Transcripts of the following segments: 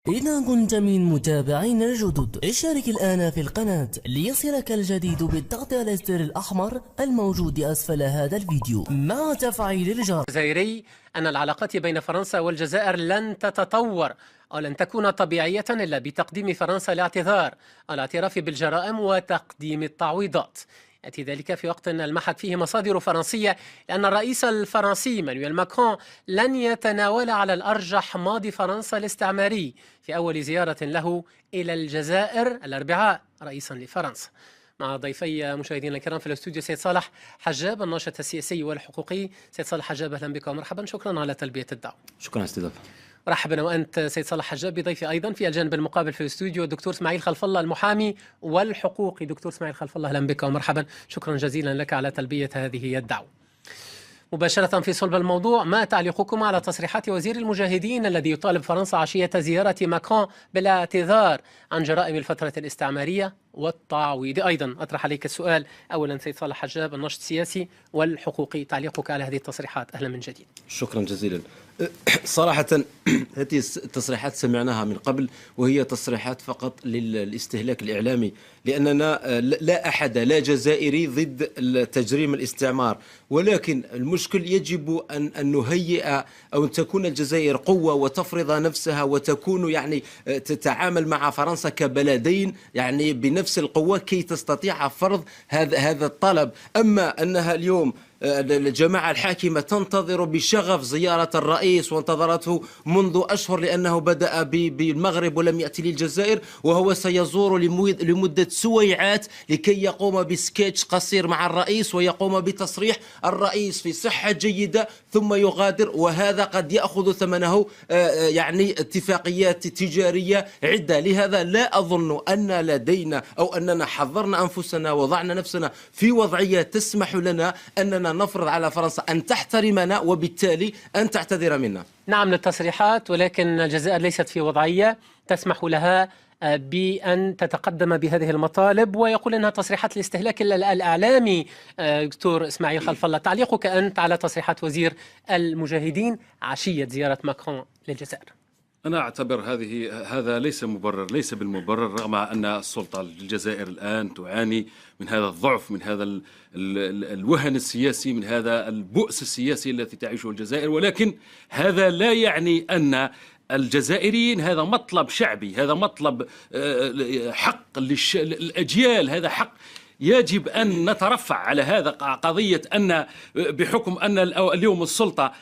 إذا كنت من متابعين الجدد اشترك الآن في القناة ليصلك الجديد بالضغط على الزر الأحمر الموجود أسفل هذا الفيديو مع تفعيل الجرس. الجزائري أن العلاقات بين فرنسا والجزائر لن تتطور أو لن تكون طبيعية إلا بتقديم فرنسا الاعتذار، الاعتراف بالجرائم وتقديم التعويضات. يأتي ذلك في وقت ألمحت فيه مصادر فرنسية لأن الرئيس الفرنسي مانويل ماكرون لن يتناول على الأرجح ماضي فرنسا الاستعماري في أول زيارة له إلى الجزائر الأربعاء رئيسا لفرنسا. مع ضيفي مشاهدينا الكرام في الاستوديو سيد صالح حجاب الناشط السياسي والحقوقي. سيد صالح حجاب أهلا بك ومرحبا، شكرا على تلبية الدعوة. شكرا استاذ. مرحبا وأنت سيد صالح حجاب. بضيفي أيضا في الجانب المقابل في الاستوديو الدكتور اسماعيل خلف الله المحامي والحقوقي. دكتور اسماعيل خلف الله أهلا بك ومرحبا، شكرا جزيلا لك على تلبية هذه الدعوة. مباشرة في صلب الموضوع، ما تعليقكم على تصريحات وزير المجاهدين الذي يطالب فرنسا عشية زيارة ماكرون بالاعتذار عن جرائم الفترة الاستعمارية والتعويض؟ أيضا أطرح عليك السؤال أولا سيد صالح حجاب الناشط السياسي والحقوقي، تعليقك على هذه التصريحات أهلا من جديد. شكرا جزيلا. صراحة هذه التصريحات سمعناها من قبل وهي تصريحات فقط للاستهلاك الإعلامي، لأننا لا أحد لا جزائري ضد تجريم الاستعمار، ولكن المشكل يجب أن نهيئ أو أن تكون الجزائر قوة وتفرض نفسها وتكون يعني تتعامل مع فرنسا كبلدين يعني بنفس القوة كي تستطيع فرض هذا الطلب. أما أنها اليوم الجماعة الحاكمة تنتظر بشغف زيارة الرئيس وانتظرته منذ أشهر لأنه بدأ بالمغرب ولم يأتي للجزائر، وهو سيزور لمدة سويعات لكي يقوم بسكيتش قصير مع الرئيس ويقوم بتصريح الرئيس في صحة جيدة ثم يغادر، وهذا قد يأخذ ثمنه يعني اتفاقيات تجارية عدة. لهذا لا أظن أن لدينا أو أننا حضرنا أنفسنا وضعنا نفسنا في وضعية تسمح لنا أننا نفرض على فرنسا أن تحترمنا وبالتالي أن تعتذر منا. نعم للتصريحات، ولكن الجزائر ليست في وضعية تسمح لها بأن تتقدم بهذه المطالب، ويقول أنها تصريحات الاستهلاك الإعلامي. دكتور إسماعيل خلف الله، تعليقك أنت على تصريحات وزير المجاهدين عشية زيارة ماكرون للجزائر؟ أنا أعتبر هذا ليس بالمبرر، رغم أن السلطة الجزائر الآن تعاني من هذا الضعف، من هذا الوهن السياسي، من هذا البؤس السياسي الذي تعيشه الجزائر، ولكن هذا لا يعني أن الجزائريين هذا مطلب شعبي، هذا مطلب حق للأجيال، هذا حق يجب أن نترفع على هذا. قضية أن بحكم أن اليوم السلطة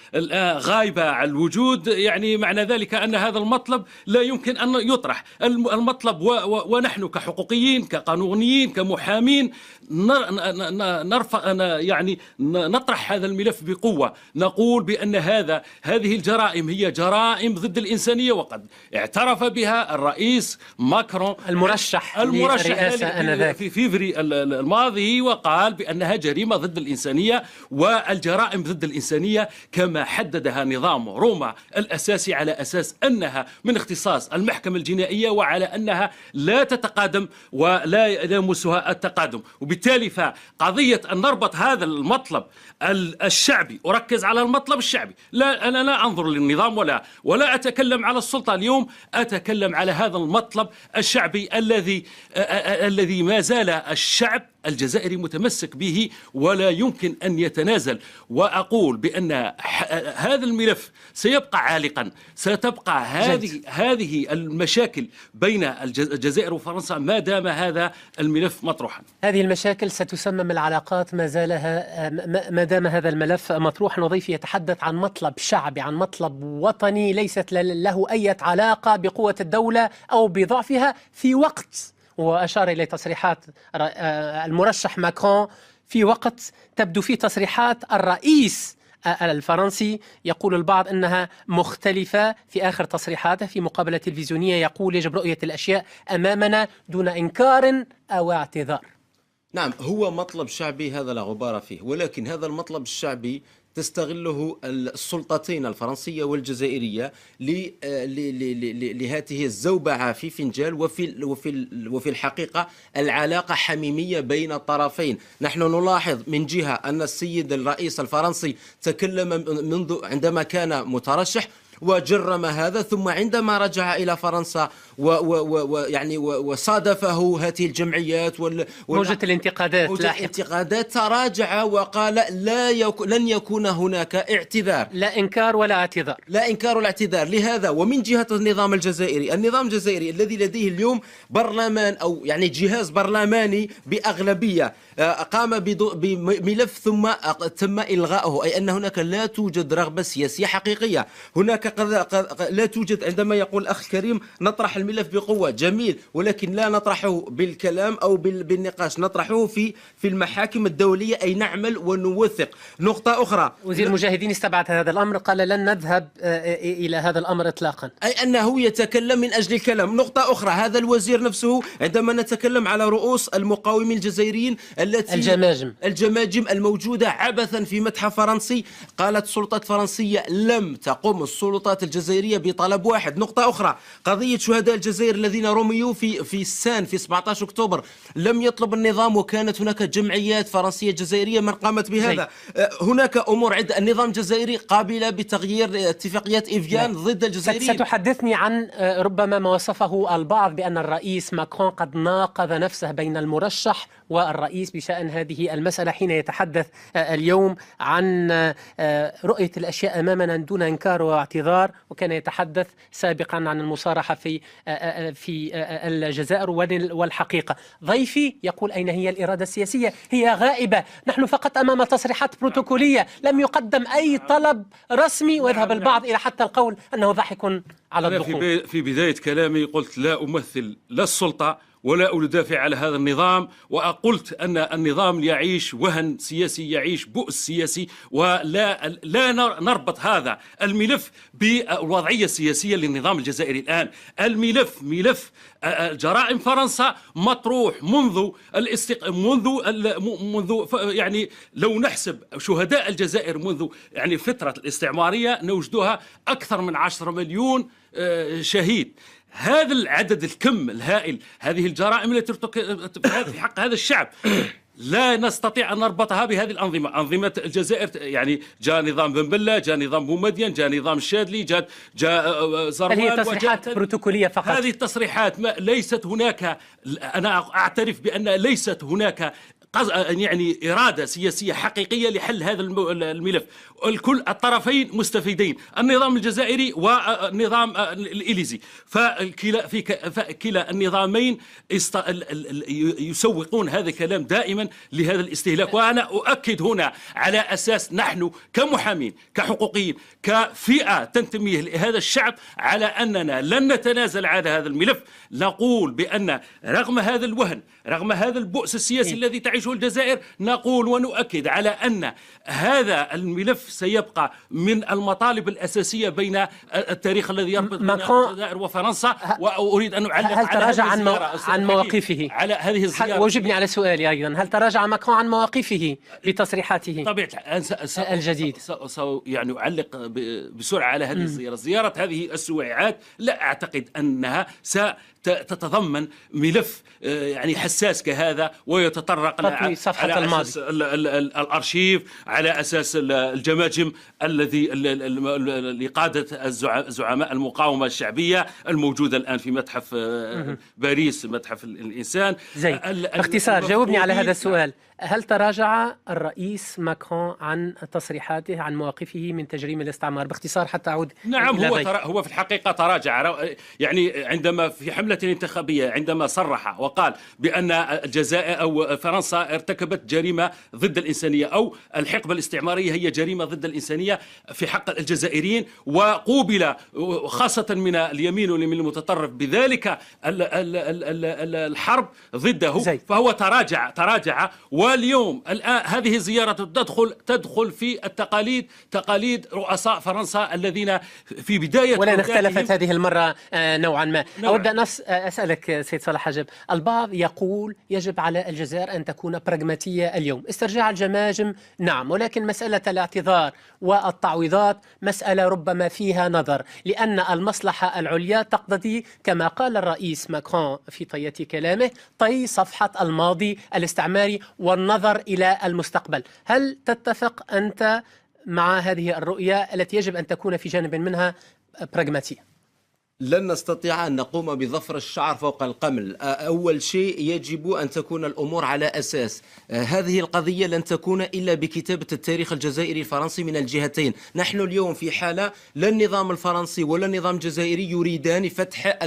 غايبة عن الوجود، يعني معنى ذلك أن هذا المطلب لا يمكن أن يطرح. المطلب ونحن كحقوقيين كقانونيين كمحامين يعني نطرح هذا الملف بقوة، نقول بأن هذه الجرائم هي جرائم ضد الإنسانية، وقد اعترف بها الرئيس ماكرون المرشح للرئاسة آنذاك في فيفري الماضي، وقال بأنها جريمة ضد الإنسانية، والجرائم ضد الإنسانية كما حددها نظام روما الأساسي على أساس أنها من اختصاص المحكمة الجنائية وعلى أنها لا تتقادم ولا يلمسها التقادم. وبالتالي فقضية أن نربط هذا المطلب الشعبي، أركز على المطلب الشعبي، أنا لا أنظر للنظام ولا أتكلم على السلطة اليوم، أتكلم على هذا المطلب الشعبي الذي ما زال الشعب الجزائري متمسك به ولا يمكن أن يتنازل. وأقول بأن هذا الملف سيبقى عالقا، ستبقى هذه المشاكل بين الجزائر وفرنسا ما دام هذا الملف مطروحا. هذه المشاكل ستسمم العلاقات ما دام هذا الملف مطروحا. وضيفي يتحدث عن مطلب شعبي، عن مطلب وطني ليست له أي علاقة بقوة الدولة أو بضعفها، في وقت وأشار إلى تصريحات المرشح ماكرون في وقت تبدو فيه تصريحات الرئيس الفرنسي يقول البعض أنها مختلفة. في آخر تصريحاته في مقابلة تلفزيونية يقول يجب رؤية الأشياء أمامنا دون إنكار أو اعتذار. نعم، هو مطلب شعبي هذا لا غبار فيه، ولكن هذا المطلب الشعبي تستغله السلطتين الفرنسية والجزائرية لهذه الزوبعة في فنجال، وفي الحقيقة العلاقة حميمية بين الطرفين. نحن نلاحظ من جهة أن السيد الرئيس الفرنسي تكلم منذ عندما كان مترشح وجرم هذا. ثم عندما رجع إلى فرنسا ويعني وصادفه هذه الجمعيات موجة الانتقادات تراجع وقال لن يكون هناك اعتذار، لا إنكار ولا اعتذار، لا إنكار ولا اعتذار. لهذا ومن جهة النظام الجزائري الذي لديه اليوم برلمان أو يعني جهاز برلماني بأغلبية قام بملف ثم تم إلغاؤه، أي أن هناك لا توجد رغبة سياسية حقيقية. هناك لا توجد، عندما يقول الأخ الكريم نطرح الملف بقوة، جميل، ولكن لا نطرحه بالكلام أو بالنقاش، نطرحه في المحاكم الدولية، أي نعمل ونوثق. نقطة أخرى، وزير المجاهدين استبعد هذا الأمر، قال لن نذهب إلى هذا الأمر إطلاقا، أي أنه يتكلم من أجل الكلام. نقطة أخرى، هذا الوزير نفسه عندما نتكلم على رؤوس المقاومين الجزائريين الجماجم الموجودة عبثا في متحف فرنسي، قالت سلطات فرنسية لم تقم السلطات الجزائرية بطلب واحد. نقطة أخرى، قضية شهداء الجزائر الذين رميوا في السان في 17 أكتوبر، لم يطلب النظام، وكانت هناك جمعيات فرنسية جزائرية من قامت بهذا. هناك أمور عدة. النظام الجزائري قابل بتغيير اتفاقيات إيفيان ضد الجزائريين. ستحدثني عن ربما ما وصفه البعض بأن الرئيس ماكرون قد ناقض نفسه بين المرشح والرئيس بشأن هذه المسألة، حين يتحدث اليوم عن رؤية الأشياء أمامنا دون إنكار واعتذار، وكان يتحدث سابقا عن المصارحة في الجزائر والحقيقة. ضيفي يقول أين هي الإرادة السياسية؟ هي غائبة، نحن فقط أمام تصريحات بروتوكولية، لم يقدم أي طلب رسمي، ويذهب البعض إلى حتى القول أنه ضاحك على الضخم. في بداية كلامي قلت لا أمثل لا السلطة ولا أدافع على هذا النظام، وقلت أن النظام يعيش وهن سياسي، يعيش بؤس سياسي، ولا نربط هذا الملف بالوضعية السياسية للنظام الجزائري الآن. الملف ملف جرائم فرنسا مطروح منذ يعني لو نحسب شهداء الجزائر منذ يعني الفترة الاستعمارية نوجدها أكثر من 10 مليون شهيد. هذا العدد، الكم الهائل، هذه الجرائم التي ارتكبت في حق هذا الشعب، لا نستطيع أن نربطها بهذه الأنظمة. أنظمة الجزائر يعني جاء نظام بن بلة، جاء نظام بومدين، جاء نظام الشاذلي، جاء زروان. هذه تصريحات بروتوكولية فقط. هذه التصريحات ليست هناك، أنا أعترف بأن ليست هناك يعني إرادة سياسية حقيقية لحل هذا الملف. الكل الطرفين مستفيدين، النظام الجزائري والنظام الإليزي، فكلا النظامين يسوقون هذا الكلام دائما لهذا الاستهلاك. وأنا أؤكد هنا على أساس نحن كمحامين كحقوقيين كفئة تنتمي لهذا الشعب على أننا لن نتنازل على هذا الملف. نقول بأن رغم هذا الوهن، رغم هذا البؤس السياسي الذي تعيشه الجزائر، نقول ونؤكد على أن هذا الملف سيبقى من المطالب الأساسية بين التاريخ الذي يربط بين الجزائر وفرنسا. وأريد أن أعلق هل تراجع عن مواقفه على هذه الزيارة؟ وجبني على سؤالي أيضا، هل تراجع ماكرون عن مواقفه بتصريحاته طبيعة الجديد؟ يعني أعلق بسرعة على هذه الزيارة. زيارة هذه السويعات لا أعتقد أنها تتضمن ملف يعني حساس كهذا ويتطرق على أساس الأرشيف، على أساس الجماجم لقادة زعماء المقاومة الشعبية الموجودة الآن في متحف باريس، متحف الإنسان. باختصار جاوبني على هذا السؤال، هل تراجع الرئيس ماكرون عن تصريحاته عن مواقفه من تجريم الاستعمار؟ باختصار حتى أعود. نعم، هو في الحقيقة تراجع، يعني عندما في حملة انتخابية عندما صرح وقال بأن الجزائر أو فرنسا ارتكبت جريمة ضد الإنسانية، أو الحقبة الاستعمارية هي جريمة ضد الإنسانية في حق الجزائريين، وقوبل خاصة من اليمين ومن المتطرف بذلك الحرب ضده، فهو تراجع. واليوم الآن هذه الزيارة تدخل في التقاليد، تقاليد رؤساء فرنسا الذين في بداية، ولن اختلفت هذه المرة نوعا ما. أود أن أسألك سيد صالح حجب، البعض يقول يجب على الجزائر أن تكون براغماتية اليوم، استرجاع الجماجم نعم، ولكن مسألة الاعتذار والتعويضات مسألة ربما فيها نظر، لأن المصلحة العليا تقتضي كما قال الرئيس ماكرون في طية كلامه طي صفحة الماضي الاستعماري والنظر إلى المستقبل. هل تتفق أنت مع هذه الرؤية التي يجب أن تكون في جانب منها براغماتية؟ لن نستطيع أن نقوم بظفر الشعر فوق القمل. أول شيء يجب أن تكون الأمور على أساس. هذه القضية لن تكون إلا بكتابة التاريخ الجزائري الفرنسي من الجهتين. نحن اليوم في حالة لا النظام الفرنسي ولا النظام الجزائري يريدان فتح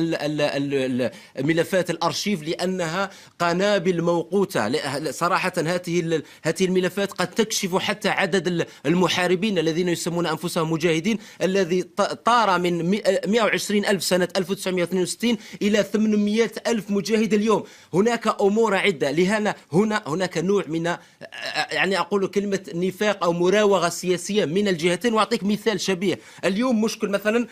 ملفات الأرشيف لأنها قنابل موقوتة. صراحة هذه الملفات قد تكشف حتى عدد المحاربين الذين يسمون أنفسهم مجاهدين الذي طار من 120 ألف سنة 1962 إلى 800 ألف مجاهد اليوم. هناك أمور عدة. هناك نوع من يعني أقول كلمة نفاق أو مراوغة سياسية من الجهتين. وأعطيك مثال شبيه. اليوم مشكل مثلا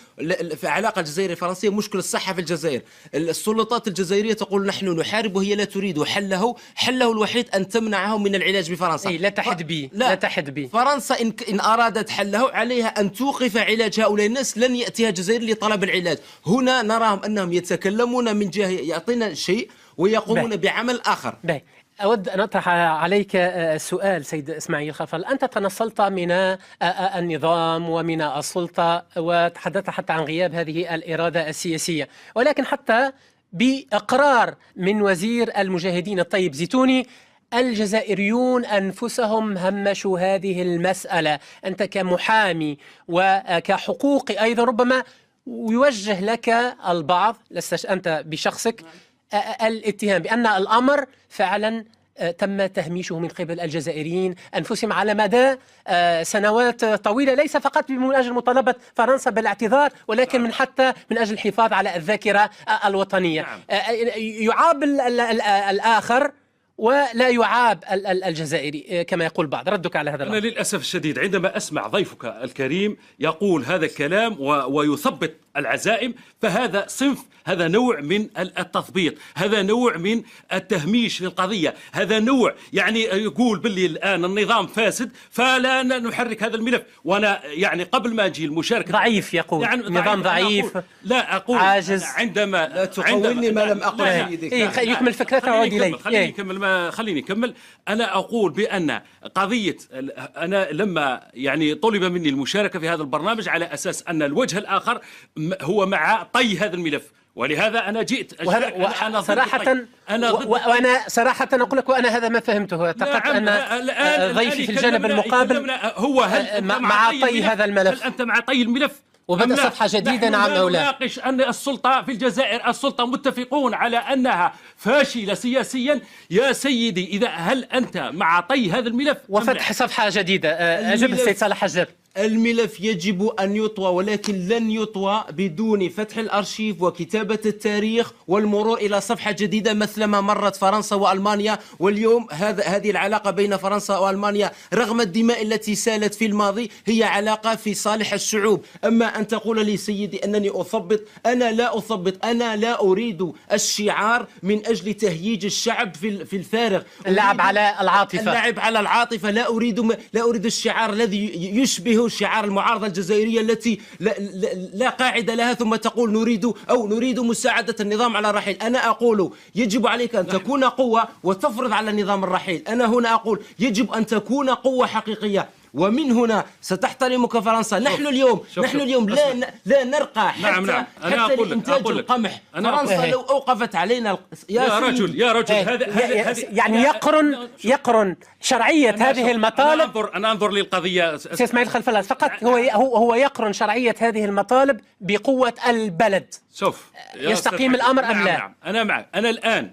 في علاقة الجزائر الفرنسية مشكل الصحة في الجزائر. السلطات الجزائرية تقول نحن نحارب وهي لا تريد. حله الوحيد أن تمنعهم من العلاج بفرنسا. لا تحد به. فرنسا إن أرادت حله عليها أن توقف علاج هؤلاء الناس. لن يأتيها الجزائر لطلب العلاج. هنا نراهم أنهم يتكلمون من جهة يعطينا شيء ويقومون بعمل آخر. أود أن أطرح عليك سؤال سيد إسماعيل خلفل. أنت تنصلت من النظام ومن السلطة وتحدثت حتى عن غياب هذه الإرادة السياسية، ولكن حتى بإقرار من وزير المجاهدين الطيب زيتوني الجزائريون أنفسهم همشوا هذه المسألة. أنت كمحامي وكحقوقي أيضا ربما ويوجه لك البعض، لست أنت بشخصك، الاتهام بأن الأمر فعلا تم تهميشه من قبل الجزائريين أنفسهم على مدى سنوات طويلة، ليس فقط من أجل مطالبة فرنسا بالاعتذار ولكن من أجل الحفاظ على الذاكرة الوطنية. يعاب الآخر ولا يعاب الجزائري كما يقول بعض. ردك على هذا الأمر؟ أنا للأسف الشديد عندما أسمع ضيفك الكريم يقول هذا الكلام ويثبت العزائم، فهذا هذا نوع من التثبيط، هذا نوع من التهميش للقضية، هذا نوع يعني يقول باللي الآن النظام فاسد فلا نحرك هذا الملف. وأنا يعني قبل ما أجي المشاركة ضعيف يقول يعني نظام ضعيف لا أقول عاجز. لا تقولني ما لم أقل. يكمل فكرته وعود إليه. خليني أكمل. أنا أقول بأن قضية أنا لما يعني طلب مني المشاركة في هذا البرنامج على أساس أن الوجه الآخر هو مع طي هذا الملف، ولهذا أنا جئت أنا صراحة وأنا صراحة أقول لك وأنا هذا ما فهمته. اعتقدت أن ضيفي في الجانب المقابل هو مع طي هذا الملف. هل أنت مع طي الملف؟ وبدأ صفحة جديدة. نعم أو لا؟ نناقش أن السلطة في الجزائر السلطة متفقون على أنها فاشلة سياسيا. يا سيدي هل أنت مع طي هذا الملف وفتح صفحة جديدة؟ أجب السيد صالح حجاب. الملف يجب أن يطوى، ولكن لن يطوى بدون فتح الأرشيف وكتابة التاريخ والمرور إلى صفحة جديدة مثلما مرت فرنسا وألمانيا. واليوم هذه العلاقة بين فرنسا وألمانيا رغم الدماء التي سالت في الماضي هي علاقة في صالح الشعوب. أما أن تقول لي سيدي أنني أثبط، أنا لا أثبط. أنا لا أريد الشعار من أجل تهييج الشعب في الفارغ. اللعب على العاطفة. لا أريد الشعار الذي يشبه شعار المعارضة الجزائرية التي لا قاعدة لها ثم تقول نريد مساعدة النظام على الرحيل. أنا أقول يجب عليك أن تكون قوة وتفرض على النظام الرحيل. أنا هنا أقول يجب أن تكون قوة حقيقية، ومن هنا ستحترمك فرنسا. نحن اليوم لا نرقى حتى لإنتاج القمح. فرنسا لو أوقفت علينا يا رجل هذا يعني يقرن شرعية هذه المطالب. أنا أنظر للقضية إسماعيل خلفل فقط هو يقرن شرعية هذه المطالب بقوة البلد. شوف يستقيم الأمر أم لا؟ أنا معك. أنا الآن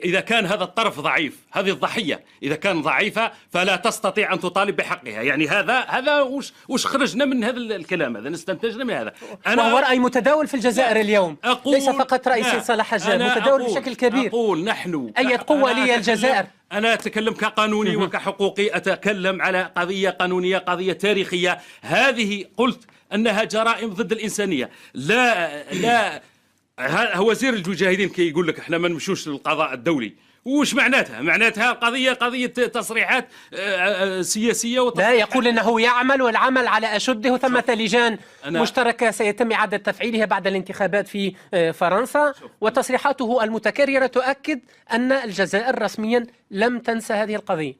إذا كان هذا الطرف ضعيف، هذه الضحية إذا كان ضعيفة فلا تستطيع أن تطالب بحقها. يعني هذا وش خرجنا من هذا الكلام؟ هذا نستنتجنا من هذا. وهو رأي متداول في الجزائر اليوم، ليس فقط رأي سيد صالح حجاب، متداول بشكل كبير. أقول نحن أي قوة لي الجزائر؟ أنا أتكلم كقانوني وكحقوقي، أتكلم على قضية قانونية، قضية تاريخية. هذه قلت أنها جرائم ضد الإنسانية. لا وزير المجاهدين كي يقول لك احنا ما نمشوش للقضاء الدولي. وش معناتها قضية تصريحات سياسية لا، يقول أنه يعمل والعمل على أشده، ثمة لجان مشتركة سيتم إعادة تفعيلها بعد الانتخابات في فرنسا، وتصريحاته المتكررة تؤكد أن الجزائر رسميا لم تنسى هذه القضية.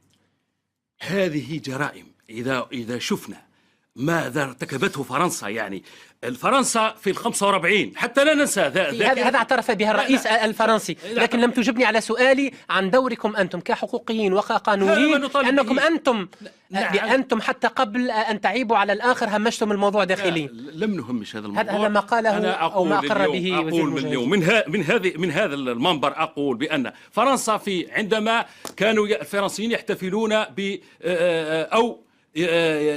هذه جرائم. إذا شفنا ماذا ارتكبته فرنسا. يعني فرنسا في 45 حتى لا ننسى هذا اعترف بها الرئيس الفرنسي، لكن لم تجبني على سؤالي عن دوركم أنتم كحقوقيين وكقانونيين، أنكم أنتم حتى قبل أن تعيبوا على الآخر همشتم الموضوع داخليا. لم نهمش هذا الموضوع. هذا ما قاله أو ما أقر به وزير المجاهدين. من هذا المنبر أقول بأن فرنسا عندما كانوا الفرنسيين يحتفلون أو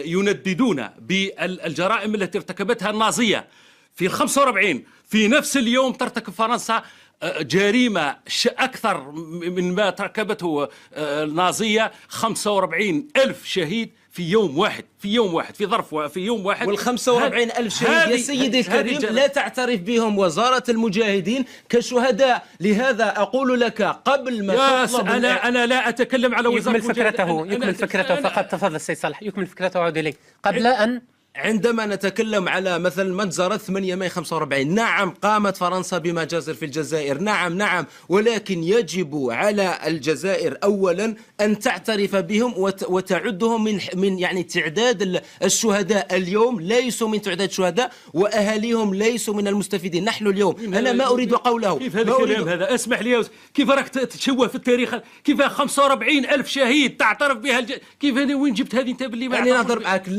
ينددون بالجرائم التي ارتكبتها النازية في 45، في نفس اليوم ترتكب فرنسا جريمة أكثر مما ارتكبته النازية، 45,000 شهيد في يوم واحد، في يوم واحد. وال45,000 شهيد يا سيدي الكريم لا تعترف بهم وزارة المجاهدين كشهداء. لهذا أقول لك قبل ما تطلب أنا لا أتكلم على وزارة المجاهدين. يكمل فكرته فقط. تفضل السيد صالح، يكمل فكرته وعود إليه قبل أن. عندما نتكلم على مثلا مجزرة 8 ماي 45، نعم قامت فرنسا بمجازر في الجزائر، نعم، ولكن يجب على الجزائر أولا أن تعترف بهم وتعدهم من يعني تعداد الشهداء. اليوم ليسوا من تعداد الشهداء وأهاليهم ليسوا من المستفيدين. نحن اليوم أنا ما أريد قوله. كيف هذا الكلام هذا؟ اسمح لي، كيف راك تشوه في التاريخ؟ كيف 45,000 شهيد تعترف بها كيف وين جبت هذه انت باللي يعني نهضر معك؟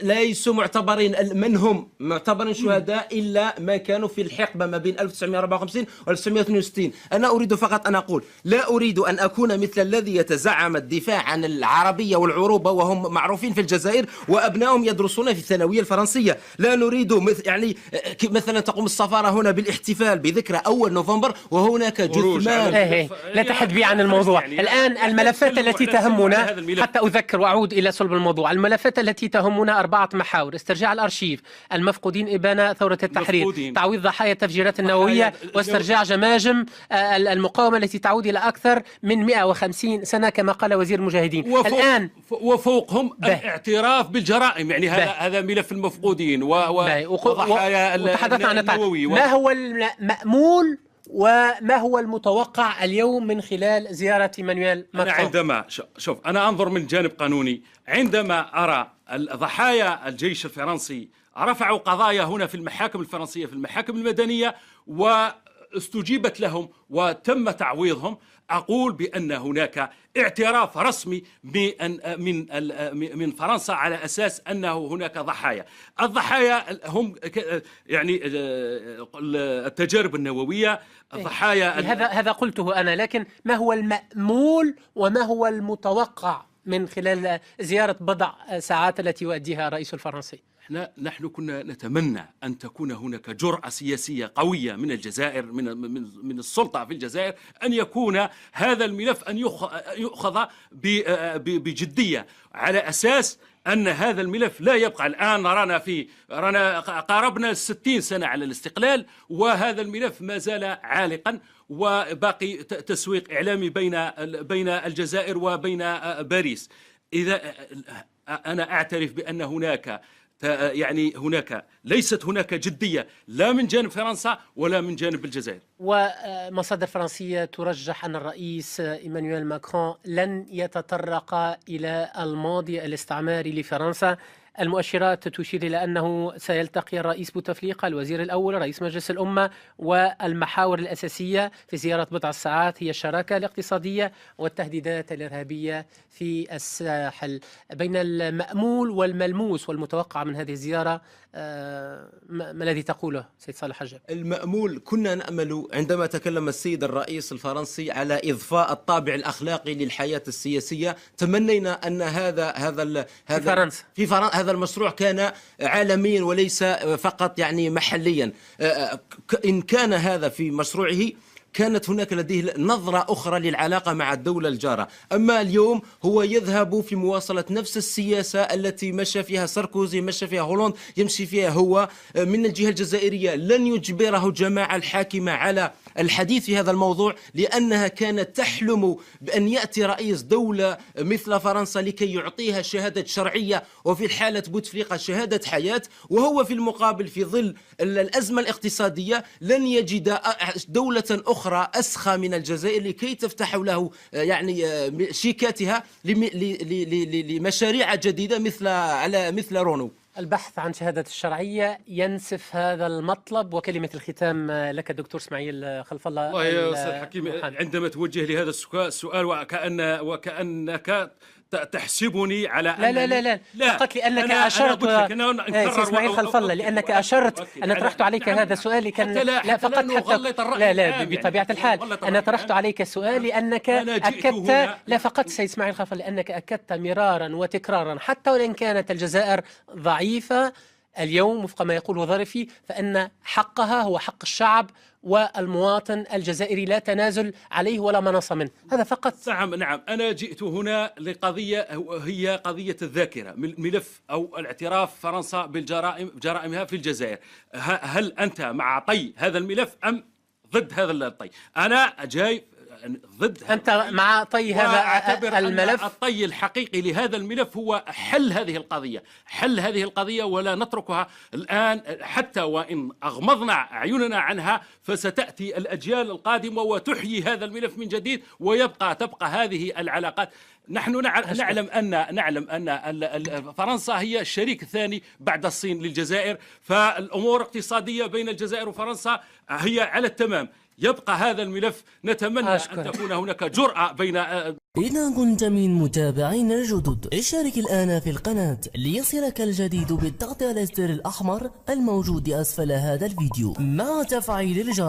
ليسوا معتبرين، من هم معتبرين شهداء إلا ما كانوا في الحقبة ما بين 1954 و 1962. أنا أريد فقط أن أقول لا أريد أن أكون مثل الذي يتزعم الدفاع عن العربية والعروبة وهم معروفين في الجزائر وأبنائهم يدرسون في الثانوية الفرنسية. لا نريد يعني مثلا تقوم السفارة هنا بالاحتفال بذكرى 1 نوفمبر وهناك جثمان. لا تحدثي عن الموضوع الآن. الملفات التي تهمنا، حتى أذكر وأعود إلى صلب الموضوع، الملفات التي تهمنا 4 محاور: استرجاع الأرشيف، المفقودين إبان ثورة التحرير، تعويض ضحايا التفجيرات النووية، واسترجاع جماجم المقاومة التي تعود إلى أكثر من 150 سنة كما قال وزير المجاهدين. الآن وفوقهم الاعتراف بالجرائم. يعني هذا ملف المفقودين وضحايا النووي. ما هو المأمول وما هو المتوقع اليوم من خلال زيارة إيمانويل ماكرون؟ أنا عندما أنا أنظر من جانب قانوني، عندما أرى ضحايا الجيش الفرنسي رفعوا قضايا هنا في المحاكم الفرنسية، في المحاكم المدنية، واستجيبت لهم وتم تعويضهم، أقول بأن هناك اعتراف رسمي من فرنسا على أساس أنه هناك ضحايا. الضحايا هم يعني التجارب النووية، الضحايا. هذا قلته أنا، لكن ما هو المأمول وما هو المتوقع من خلال زيارة بضع ساعات التي يؤديها الرئيس الفرنسي؟ نحن كنا نتمنى أن تكون هناك جرأة سياسية قوية من الجزائر، من السلطة في الجزائر، أن يكون هذا الملف أن يؤخذ بجدية، على أساس أن هذا الملف لا يبقى. الآن رانا قاربنا 60 سنة على الاستقلال وهذا الملف ما زال عالقا، وباقي تسويق إعلامي بين الجزائر وبين باريس. إذا أنا أعترف بأن هناك ليست هناك جدية لا من جانب فرنسا ولا من جانب الجزائر. ومصادر فرنسية ترجح أن الرئيس إيمانويل ماكرون لن يتطرق إلى الماضي الاستعماري لفرنسا. المؤشرات تشير إلى أنه سيلتقي الرئيس بوتفليقة الوزير الأول رئيس مجلس الأمة، والمحاور الأساسية في زيارة بضع ساعات هي الشراكة الاقتصادية والتهديدات الإرهابية في الساحل. بين المأمول والملموس والمتوقع من هذه الزيارة ما الذي تقوله سيد صالح حجاب؟ المأمول، كنا نأمل عندما تكلم السيد الرئيس الفرنسي على إضفاء الطابع الأخلاقي للحياة السياسية، تمنينا أن هذا المشروع كان عالميا وليس فقط يعني محليا. إن كان هذا في مشروعه كانت هناك لديه نظرة أخرى للعلاقة مع الدولة الجارة. أما اليوم هو يذهب في مواصلة نفس السياسة التي مشى فيها ساركوزي، مشى فيها هولاند، يمشي فيها هو. من الجهة الجزائرية لن يجبره الجماعة الحاكمة على الحديث في هذا الموضوع، لأنها كانت تحلم بأن يأتي رئيس دولة مثل فرنسا لكي يعطيها شهادة شرعية، وفي الحالة بوتفليقة شهادة حياة، وهو في المقابل في ظل الأزمة الاقتصادية لن يجد دولة أخرى أسخى من الجزائر لكي تفتح له يعني شيكاتها لمشاريع جديدة مثل رونو. البحث عن شهادة الشرعية ينسف هذا المطلب. وكلمة الختام لك دكتور اسماعيل خلف الله. والله يا أستاذ حكيم، عندما توجه لي هذا السؤال وكأنك تحسبني على لا لا لا لا فقط لأنك أشرت إسماعيل خلف الله، لأنك أشرت. أنا طرحت عليك هذا السؤال كان لا فقط حتى لا بطبيعة الحال أنا طرحت عليك سؤال لأنك أكدت لا فقط سيد إسماعيل خلف الله، لأنك أكدت مرارا وتكرارا حتى وإن كانت الجزائر ضعيفة اليوم وفق ما يقول ظرفي، فإن حقها هو حق الشعب والمواطن الجزائري لا تنازل عليه ولا مناص منه. هذا فقط. نعم أنا جئت هنا لقضية هي قضية الذاكرة، ملف أو الاعتراف فرنسا بجرائمها في الجزائر. هل أنت مع طي هذا الملف أم ضد هذا الطي؟ أنا جاي ضد. أنت مع طي هذا الملف؟ الطي الحقيقي لهذا الملف هو حل هذه القضية ولا نتركها الآن، حتى وإن أغمضنا أعيننا عنها فستأتي الأجيال القادمة وتحيي هذا الملف من جديد تبقى هذه العلاقات. نحن نعلم أن فرنسا هي الشريك الثاني بعد الصين للجزائر، فالأمور الاقتصادية بين الجزائر وفرنسا هي على التمام. يبقى هذا الملف، نتمنى أن تكون هناك جرأة بين. إذا كنت من متابعين الجدد اشترك الآن في القناة ليصلك الجديد بالضغط على الزر الأحمر الموجود أسفل هذا الفيديو مع تفعيل الجرس.